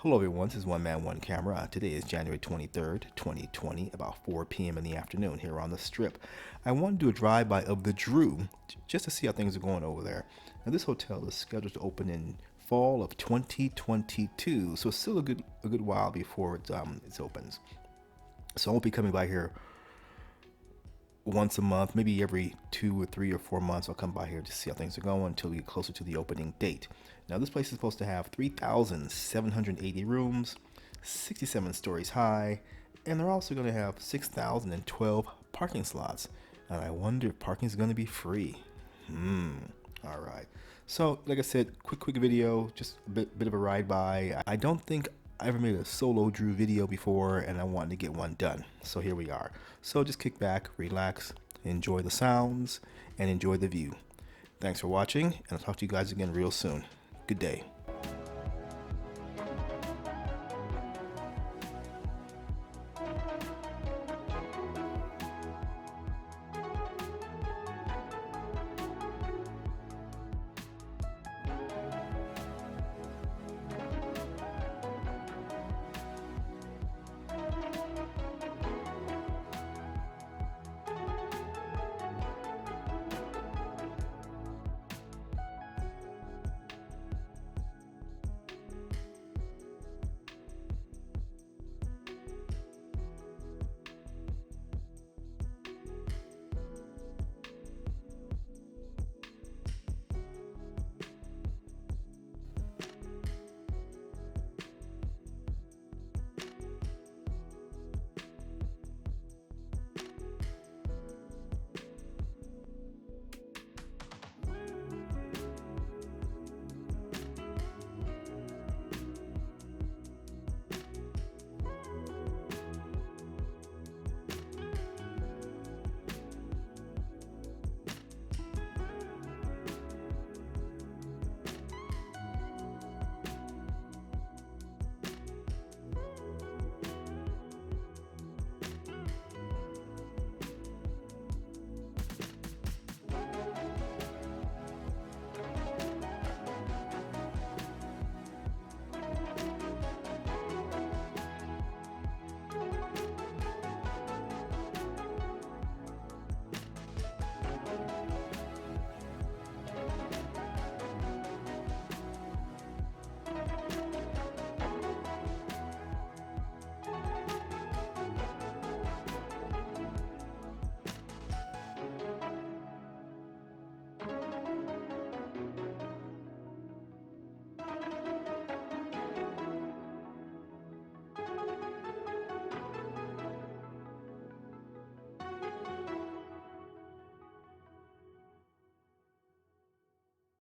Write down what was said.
Hello everyone, this is One Man, One Camera. Today is January 23rd, 2020, about 4 p.m. in the afternoon here on the Strip. I want to do a drive-by of the Drew, just to see how things are going over there. Now this hotel is scheduled to open in fall of 2022, so it's still a good while before it opens. So I won't be coming by here once a month, maybe every 2 or 3 or 4 months. I'll come by here to see how things are going until we get closer to the opening date. Now this place is supposed to have 3,780 rooms, 67 stories high, and they're also going to have 6,012 parking slots. And I wonder if parking is going to be free. All right. So like I said, quick video, just a bit of a ride by. I don't think I ever made a solo Drew video before, and I wanted to get one done. So here we are. So just kick back, relax, enjoy the sounds, and enjoy the view. Thanks for watching, and I'll talk to you guys again real soon. Good day.